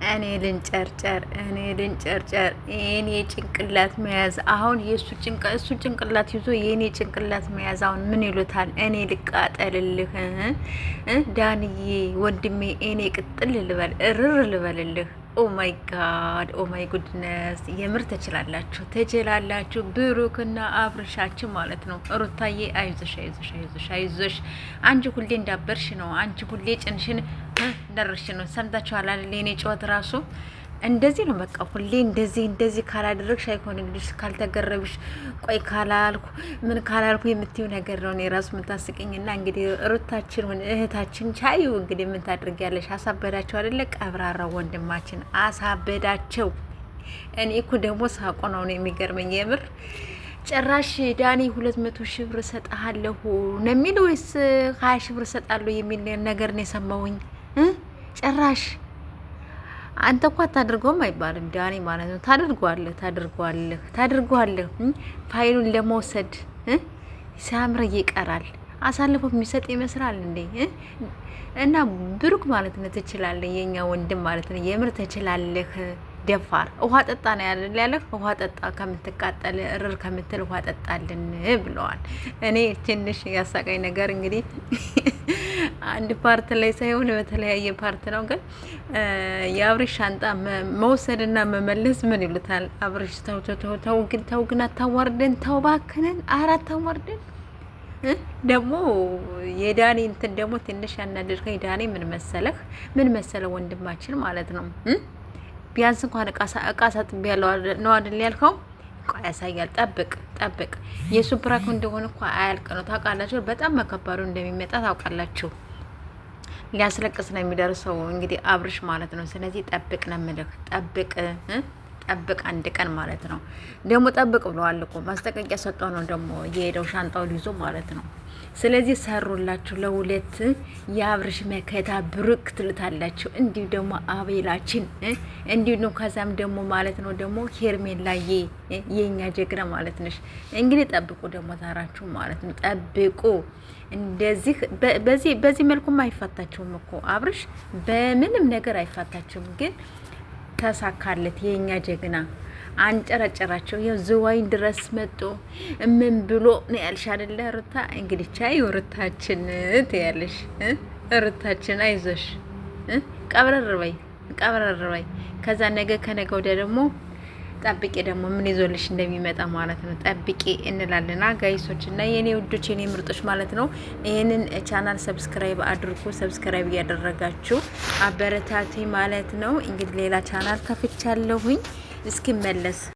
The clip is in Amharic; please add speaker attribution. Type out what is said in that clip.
Speaker 1: እኔ ልንጨርጨር እኔ ጭንቅላት መያዝ አሁን እሱ ጭንቅላት ይዞ የኔ ጭንቅላት መያዝ አሁን ምን ይሉታል? እኔ ልቃጠልልህ ዳንዬ ወንድሜ፣ እኔ ቅጥል ልበል እርር ልበልልህ። ኦ ማይ ጋድ ኦ ማይ ጉድነስ። የምር ትችላላችሁ ብሩክና አብርሻችን ማለት ነው። ሩታዬ አይዞሽ። አንቺ ሁሌ እንዳበርሽ ነው። አንቺ ሁሌ ጭንሽን ደርሽ ነው። ሰምታችኋል አይደል? የኔ ጨዋታ ራሱ እንደዚህ ነው። በቃ ሁሌ እንደዚህ ካላደረግሽ አይሆንልሽ፣ ካልተገረብሽ ቆይ ካላልኩ የምትይው ነገር ነው። እኔ ራሱ የምታስቀኝና እንግዲህ ሩታችን እህታችን ቻዩ እንግዲህ ምን ታድርጊያለሽ? አሳበዳቸው አይደለ? ቀብራራ ወንድማችን አሳበዳቸው። እኔ እኮ ደግሞ ሳቆ ነው የሚገርመኝ የምር። ጭራሽ ዳኒ 200 ሺህ ብር እሰጥሃለሁ ነው የሚል ወይስ 20 ሺህ ብር እሰጣለሁ የሚል ነገር ነው የሰማሁኝ። ጭራሽ አንተ እኮ አታድርገውም አይባልም ዳኒ ማለት ነው። ታድርጓለህ ፋይሉን ለመውሰድ ሲያምር ይቀራል። አሳልፎ የሚሰጥ ይመስላል እንዴ? እና ብሩክ ማለት ነው ትችላለህ፣ የኛ ወንድም ማለት ነው። የምር ትችላለህ። ደፋር ውሃ ጠጣ ነው ያለህ። ውሃ ጠጣ ከምትቃጠል እርር ከምትል ውሃ ጠጣልን ብለዋል። እኔ ትንሽ ያሳቀኝ ነገር እንግዲህ አንድ ፓርት ላይ ሳይሆን በተለያየ ፓርት ነው። ግን የአብርሽ ሻንጣ መውሰድና መመለስ ምን ይሉታል? አብርሽ ተው ግን አታዋርደን፣ ተው ባክንን፣ አታዋርደን። ደግሞ የዳኒ እንትን ደግሞ ትንሽ ያናደድከኝ ዳኒ ምን መሰለህ ወንድማችን ማለት ነው። ቢያንስ እንኳን እቃ ሳጥቤያለሁ ነው አይደል ያልከው? ቆይ ያሳያል። ጠብቅ። የሱ ፕራክ እንደሆነ እኮ አያልቅ ነው ታውቃላችሁ። በጣም መከባዱ እንደሚመጣ ታውቃላችሁ። ሊያስለቅስ ነው የሚደርሰው እንግዲህ አብርሽ ማለት ነው። ስለዚህ ጠብቅ ነው የምልህ። ጠብቅ አንድ ቀን ማለት ነው። ደግሞ ጠብቅ ብለዋል እኮ ማስጠንቀቂያ ሰጠው ነው ደግሞ የሄደው ሻንጣውን ይዞ ማለት ነው። ስለዚህ ሰሩላችሁ ለሁለት የአብርሽ መከታ ብሩክ ትልታላችሁ። እንዲሁ ደግሞ አቤላችን እንዲሁ ነው። ከዛም ደግሞ ማለት ነው ደግሞ ሄርሜላዬ የኛ ጀግና ማለት ነሽ። እንግዲህ ጠብቁ ደግሞ ታራችሁ ማለት ነው። ጠብቁ። እንደዚህ በዚህ መልኩም አይፋታችሁም እኮ አብርሽ በምንም ነገር አይፋታችሁም። ግን ተሳካለት የኛ ጀግና አንጨረጨራቸው። ያው ዝዋይን ድረስ መጡ። ምን ብሎ ነው ያልሽ አይደለ ሩታ? እንግዲህ ቻይ ሩታችን ትያለሽ። ሩታችን አይዞሽ፣ ቀብረር በይ። ከዛ ከነገ ወዲያ ደግሞ ጠብቄ ደግሞ ምን ይዞልሽ እንደሚመጣ ማለት ነው። ጠብቄ እንላለና ጋይሶች እና የኔ ውዶች የኔ ምርጦች ማለት ነው። ይሄንን ቻናል ሰብስክራይብ አድርጉ። ሰብስክራይብ እያደረጋችሁ አበረታቱኝ ማለት ነው። እንግዲህ ሌላ ቻናል ከፍቻለሁኝ እስኪመለስ